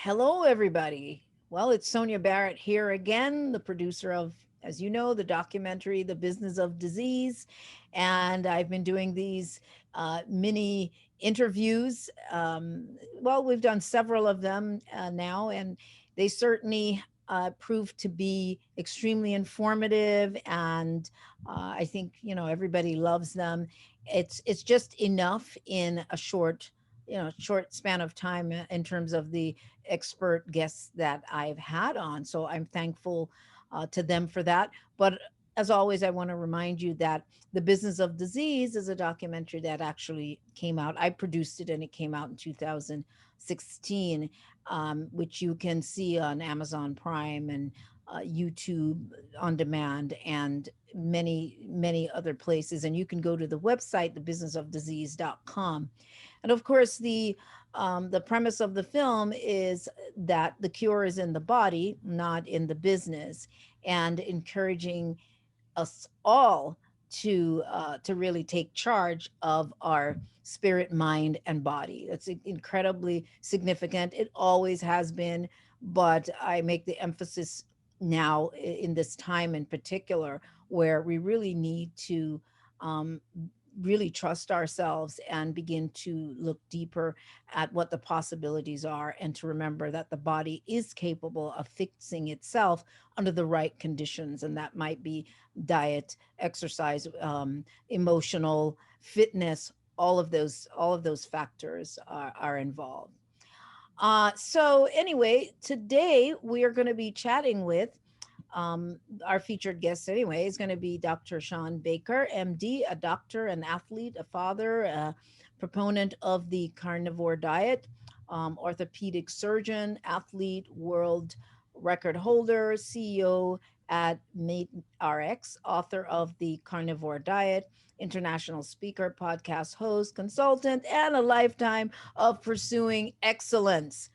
Hello, everybody. Well, it's Sonia Barrett here again, the producer of, as you know, the documentary, The Business of Disease. And I've been doing these mini interviews. Well, we've done several of them now, and they certainly proved to be extremely informative. And I think, everybody loves them. It's just enough in a short span of time in terms of the expert guests that I've had on. So I'm thankful to them for that. But as always, I want to remind you that The Business of Disease is a documentary that actually came out. I produced it and it came out in 2016, which you can see on Amazon Prime and YouTube on demand and many other places. And you can go to the website, thebusinessofdisease.com. And of course, the premise of the film is that the cure is in the body, not in the business, and encouraging us all to really take charge of our spirit, mind, and body. That's incredibly significant. It always has been, but I make the emphasis now in this time in particular where we really need to um, really trust ourselves and begin to look deeper at what the possibilities are, and to remember that the body is capable of fixing itself under the right conditions. And that might be diet, exercise, emotional fitness. All of those factors are involved. So anyway, today we are going to be chatting with our featured guest anyway is going to be Dr. Shawn Baker, MD, a doctor, an athlete, a father, a proponent of the carnivore diet, orthopedic surgeon, athlete, world record holder, CEO at MeatRx, author of the Carnivore Diet, international speaker, podcast host, consultant, and a lifetime of pursuing excellence,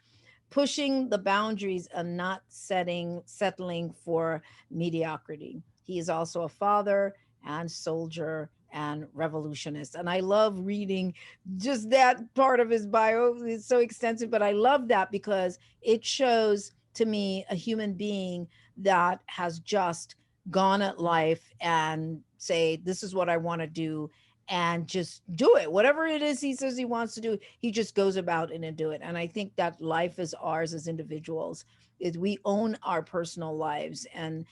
pushing the boundaries and not settling for mediocrity. He is also a father and soldier and revolutionist. And I love reading just that part of his bio. It's so extensive, but I love that because it shows to me a human being that has just gone at life and say, this is what I want to do, and just do it. Whatever it is he says he wants to do, he just goes about it and do it. And I think that life is ours as individuals. We own our personal lives, and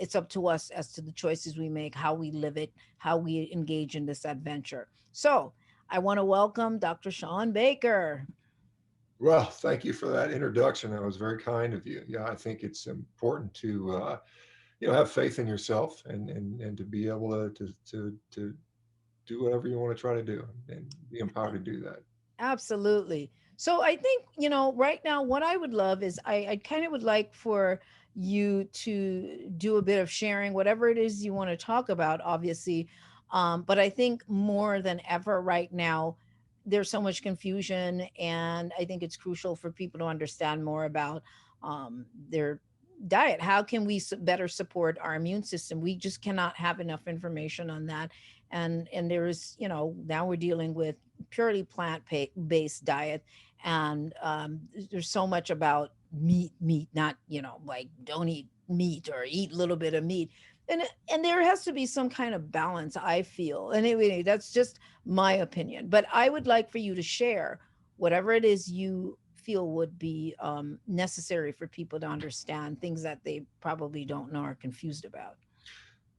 it's up to us as to the choices we make, how we live it, how we engage in this adventure. So I want to welcome Dr. Shawn Baker. Well, thank you for that introduction. That was very kind of you. Yeah, I think it's important to have faith in yourself and to be able to do whatever you want to try to do and be empowered to do that. Absolutely. So I think, right now, what I would love is I kind of would like for you to do a bit of sharing, whatever it is you want to talk about, obviously. But I think more than ever right now, there's so much confusion, and I think it's crucial for people to understand more about their diet. How can we better support our immune system? We just cannot have enough information on that. And there is, now we're dealing with purely plant based diet, and there's so much about meat, not, like, don't eat meat or eat a little bit of meat. And there has to be some kind of balance, I feel. And anyway, that's just my opinion, but I would like for you to share whatever it is you feel would be necessary for people to understand things that they probably don't know or confused about.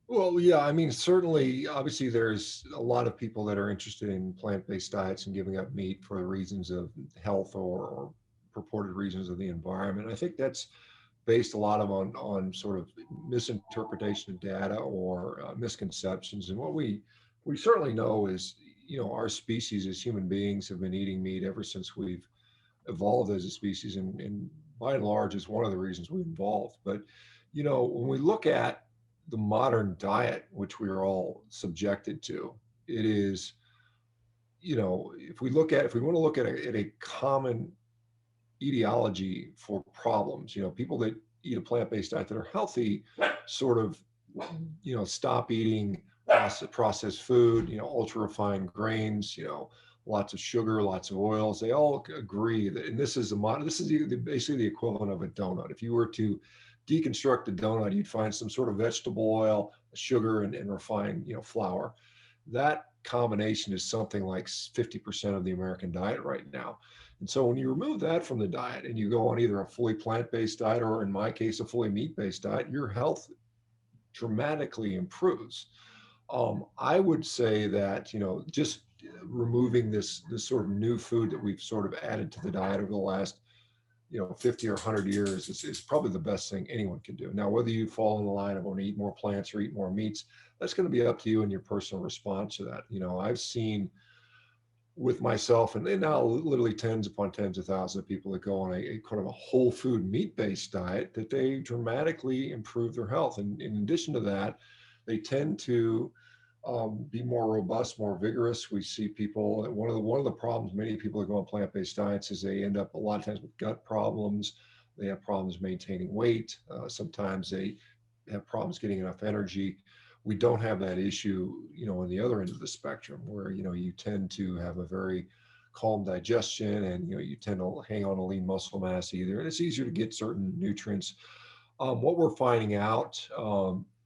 Well, yeah, I mean, certainly, obviously, there's a lot of people that are interested in plant-based diets and giving up meat for reasons of health or purported reasons of the environment. I think that's based a lot of on sort of misinterpretation of data or misconceptions. And what we certainly know is, our species as human beings have been eating meat ever since we've evolved as a species, and by and large is one of the reasons we've evolved. But when we look at the modern diet, which we are all subjected to, it is, if we want to look at a common etiology for problems, people that eat a plant-based diet that are healthy sort of, stop eating processed food, ultra refined grains, lots of sugar, lots of oils. They all agree that, and this is basically the equivalent of a donut. If you were to deconstruct a donut, you'd find some sort of vegetable oil, sugar, and refined, flour. That combination is something like 50% of the American diet right now. And so when you remove that from the diet and you go on either a fully plant-based diet or, in my case, a fully meat-based diet, your health dramatically improves. I would say that, just removing this sort of new food that we've sort of added to the diet over the last, 50 or 100 years is probably the best thing anyone can do. Now, whether you fall in the line of want to eat more plants or eat more meats, that's going to be up to you and your personal response to that. I've seen with myself and now literally tens upon tens of thousands of people that go on a kind of a whole food meat-based diet, that they dramatically improve their health. And in addition to that, they tend to be more robust, more vigorous. We see people, one of the problems many people that go on plant-based diets is they end up a lot of times with gut problems. They have problems maintaining weight. Sometimes they have problems getting enough energy. We don't have that issue, on the other end of the spectrum, where, you tend to have a very calm digestion, and, you tend to hang on to lean muscle mass either. And it's easier to get certain nutrients. What we're finding out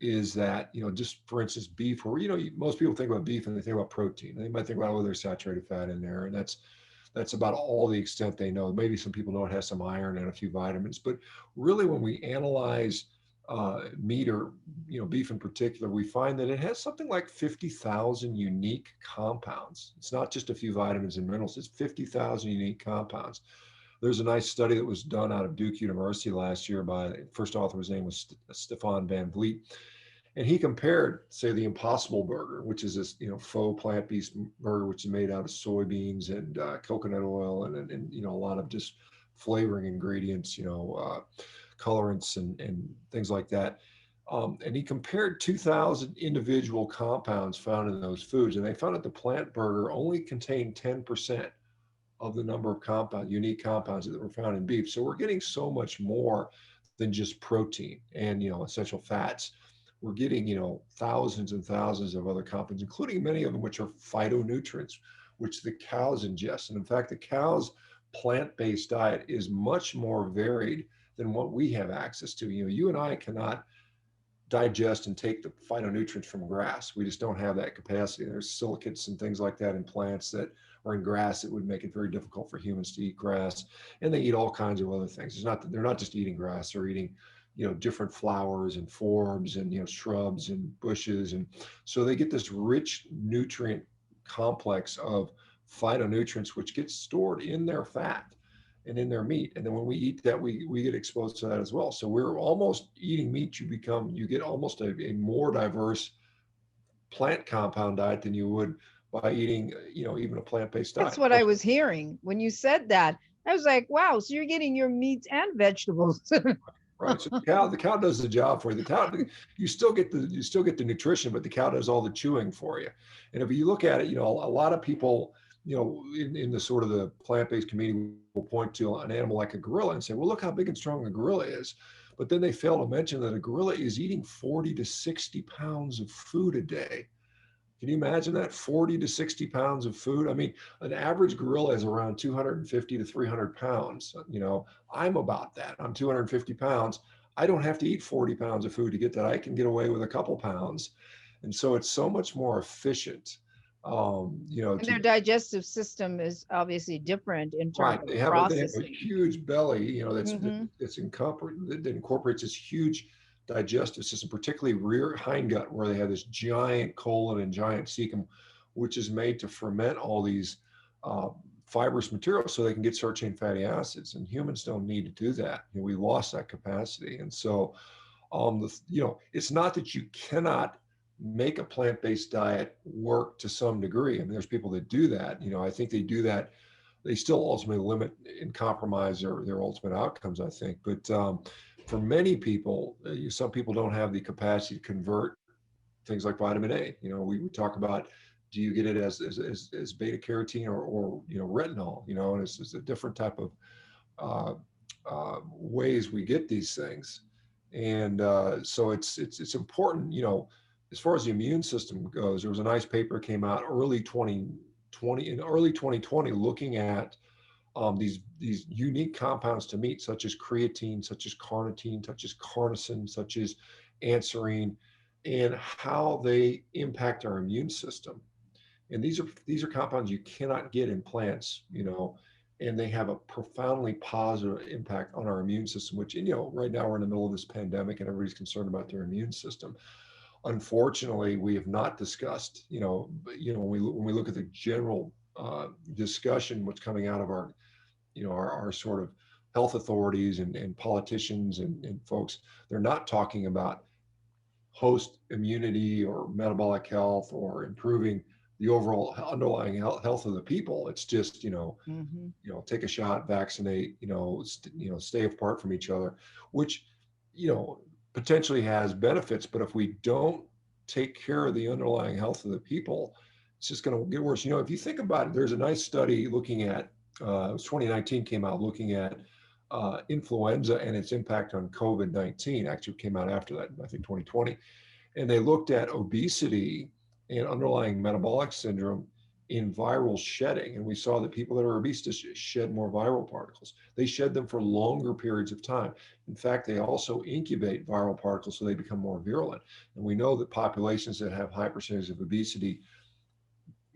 is that, just for instance, beef, where, most people think about beef and they think about protein. They might think about, oh, there's saturated fat in there. And that's about all the extent they know. Maybe some people know it has some iron and a few vitamins, but really when we analyze meat, or beef in particular, we find that it has something like 50,000 unique compounds. It's not just a few vitamins and minerals, it's 50,000 unique compounds. There's a nice study that was done out of Duke University last year by, first author, his name was Stefan Van Vliet, and he compared, say, the Impossible Burger, which is this, faux plant-based burger, which is made out of soybeans and coconut oil and a lot of just flavoring ingredients, colorants and things like that. And he compared 2,000 individual compounds found in those foods, and they found that the plant burger only contained 10% of the number of unique compounds that were found in beef. So we're getting so much more than just protein and, essential fats. We're getting, thousands and thousands of other compounds, including many of them which are phytonutrients, which the cows ingest. And in fact, the cow's plant-based diet is much more varied than what we have access to. You and I cannot digest and take the phytonutrients from grass. We just don't have that capacity. There's silicates and things like that in plants that are in grass that would make it very difficult for humans to eat grass. And they eat all kinds of other things. They're not just eating grass, they're eating, different flowers and forbs and, shrubs and bushes. And so they get this rich nutrient complex of phytonutrients, which gets stored in their fat and in their meat. And then when we eat that, we get exposed to that as well. So we're almost eating meat, you get almost a more diverse plant compound diet than you would by eating, even a plant-based That's diet. what I was hearing when you said that. I was like, wow, so you're getting your meats and vegetables. Right. So the cow does the job for you. You still get the nutrition, but the cow does all the chewing for you. And if you look at it, a lot of people, in the sort of the plant-based community will point to an animal like a gorilla and say, well, look how big and strong a gorilla is. But then they fail to mention that a gorilla is eating 40 to 60 pounds of food a day. Can you imagine that? 40 to 60 pounds of food. I mean, an average gorilla is around 250 to 300 pounds. I'm about that. I'm 250 pounds. I don't have to eat 40 pounds of food to get that. I can get away with a couple pounds. And so it's so much more efficient, And their digestive system is obviously different in terms right. of They have a processing. huge belly, Hmm. that incorporates this huge digestive system, particularly rear hindgut, where they have this giant colon and giant cecum, which is made to ferment all these uh, fibrous materials so they can get short chain fatty acids. And humans don't need to do that. We lost that capacity. And so, it's not that you cannot make a plant-based diet work to some degree. I mean, there's people that do that. I think they do that. They still ultimately limit and compromise their ultimate outcomes, I think. But for many people, some people don't have the capacity to convert things like vitamin A. We talk about, do you get it as beta carotene or retinol? And it's a different type of ways we get these things. And so it's important. As far as the immune system goes, there was a nice paper came out early in early 2020, looking at these unique compounds to meat, such as creatine, such as carnitine, such as carnicin, such as anserine, and how they impact our immune system. And these are compounds you cannot get in plants, and they have a profoundly positive impact on our immune system, which, right now we're in the middle of this pandemic and everybody's concerned about their immune system. Unfortunately, we have not discussed, when we look at the general discussion, what's coming out of our sort of health authorities and politicians and folks, they're not talking about host immunity or metabolic health or improving the overall underlying health of the people. It's just, Mm-hmm. take a shot, vaccinate, stay apart from each other, which, you know, potentially has benefits. But if we don't take care of the underlying health of the people, it's just going to get worse. If you think about it, there's a nice study looking at, it was 2019 came out looking at influenza and its impact on COVID-19. Actually came out after that, I think 2020. And they looked at obesity and underlying metabolic syndrome in viral shedding. And we saw that people that are obese just shed more viral particles. They shed them for longer periods of time. In fact, they also incubate viral particles so they become more virulent. And we know that populations that have high percentage of obesity,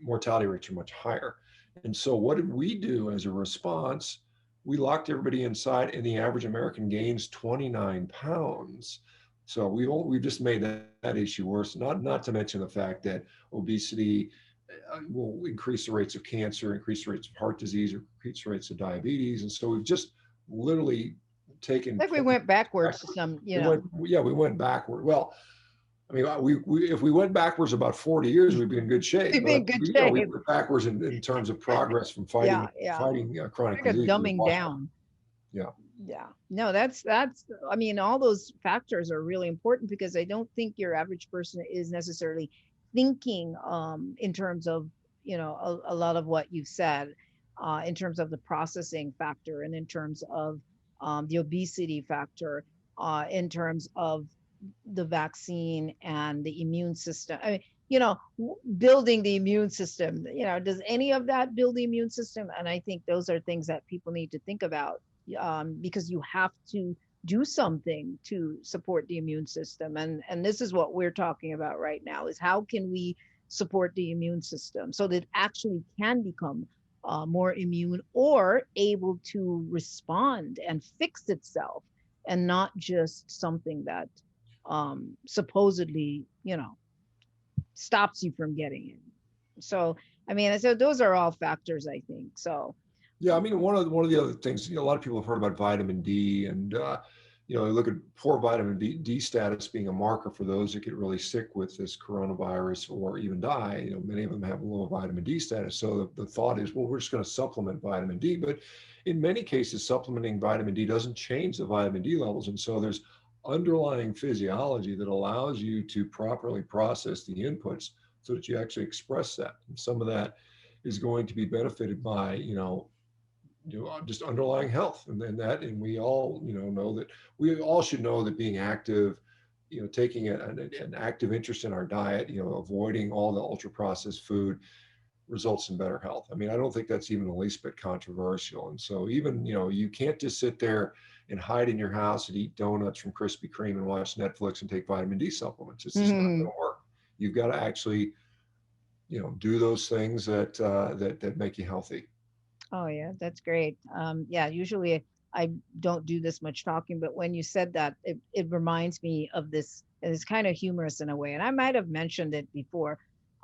mortality rates are much higher. And so what did we do as a response? We locked everybody inside, and the average American gains 29 pounds. So we've just made that issue worse. Not to mention the fact that obesity will increase the rates of cancer, increase the rates of heart disease, or increase the rates of diabetes. And so we've just literally taken. Like we went backwards to some, we went backward. Well, I mean, if we went backwards about 40 years, we'd be in good shape. we'd be in good shape. We went backwards in terms of progress from fighting chronic like a disease. dumbing down. Yeah. Yeah. No, that's, I mean, all those factors are really important because I don't think your average person is necessarily thinking in terms of, a lot of what you've said in terms of the processing factor and in terms of the obesity factor, in terms of the vaccine and the immune system. I mean, building the immune system, does any of that build the immune system? And I think those are things that people need to think about because you have to do something to support the immune system. And this is what we're talking about right now, is how can we support the immune system so that it actually can become more immune or able to respond and fix itself, and not just something that supposedly, stops you from getting it. So, I mean, so those are all factors, I think. So, yeah, I mean, one of the other things, a lot of people have heard about vitamin D, and look at poor vitamin D status being a marker for those that get really sick with this coronavirus or even die. Many of them have low vitamin D status. So the thought is, well, we're just going to supplement vitamin D, but in many cases, supplementing vitamin D doesn't change the vitamin D levels, and so there's underlying physiology that allows you to properly process the inputs so that you actually express that. And some of that is going to be benefited by, just underlying health. And we all, know that we all should know that being active, taking an active interest in our diet, avoiding all the ultra processed food results in better health. I mean, I don't think that's even the least bit controversial. And so even, you can't just sit there and hide in your house and eat donuts from Krispy Kreme and watch Netflix and take vitamin D supplements. It's just not going to work. You've got to actually, do those things that make you healthy. oh yeah, that's great. Yeah, usually I don't do this much talking, but when you said that, it reminds me of this. It's kind of humorous in a way, and I might have mentioned it before.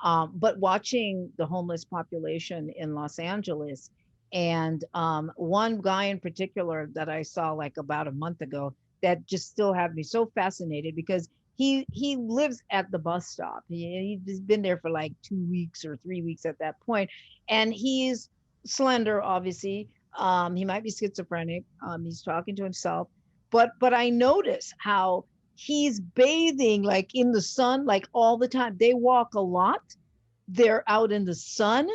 But watching the homeless population in Los Angeles, and one guy in particular that I saw like about a month ago that just still had me so fascinated because he lives at the bus stop. He's been there for like 2 weeks or 3 weeks at that point, and he's slender, obviously. He might be schizophrenic. He's talking to himself, but I notice how he's bathing like in the sun, like all the time. They walk a lot. They're out in the sun.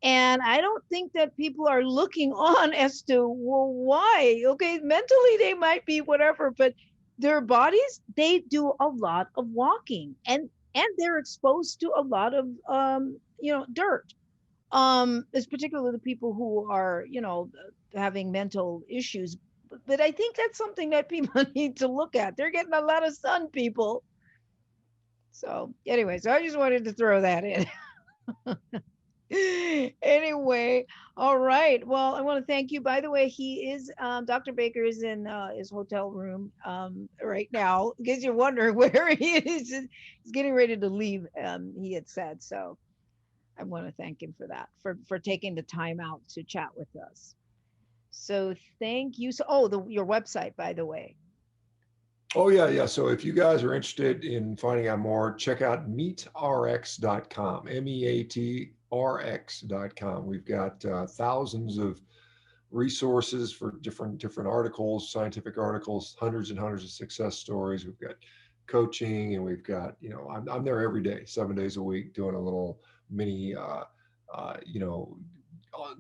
And I don't think that people are looking on as to, well, why? Okay, mentally they might be whatever, but their bodies, they do a lot of walking, and they're exposed to a lot of dirt. It's particularly the people who are, having mental issues. But I think that's something that people need to look at. They're getting a lot of sun, people. So anyway, so I just wanted to throw that in. Anyway, all right. Well, I want to thank you. By the way, he is Dr. Baker is in his hotel room right now. In case you're wondering where he is, he's getting ready to leave. He had said so. I want to thank him for that, for taking the time out to chat with us. So thank you. So, oh, your website, by the way. Oh, yeah, yeah. So if you guys are interested in finding out more, check out meatrx.com, meatrx.com. We've got thousands of resources for different articles, scientific articles, hundreds and hundreds of success stories. We've got coaching, and we've got, I'm there every day, 7 days a week, doing a little mini, uh, you know,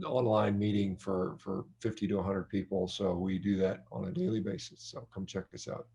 online meeting for 50 to 100 people. So we do that on a daily basis. So come check us out.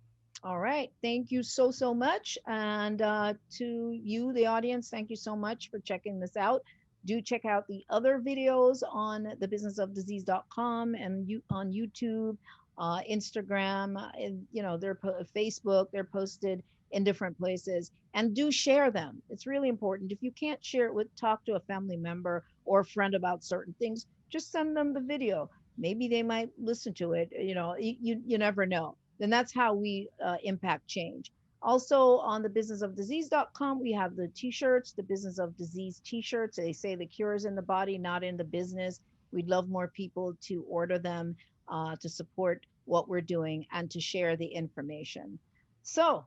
All right. Thank you so, so much. And to you, the audience, thank you so much for checking this out. Do check out the other videos on thebusinessofdisease.com and on YouTube, Instagram, and, they're Facebook. They're posted in different places, and do share them. It's really important. If you can't share it talk to a family member or a friend about certain things, just send them the video. Maybe they might listen to it. You never know. Then that's how we impact change. Also on the businessofdisease.com, we have the t-shirts, the business of disease t-shirts. They say the cure is in the body, not in the business. We'd love more people to order them to support what we're doing and to share the information. So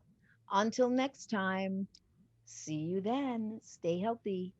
until next time, see you then. Stay healthy.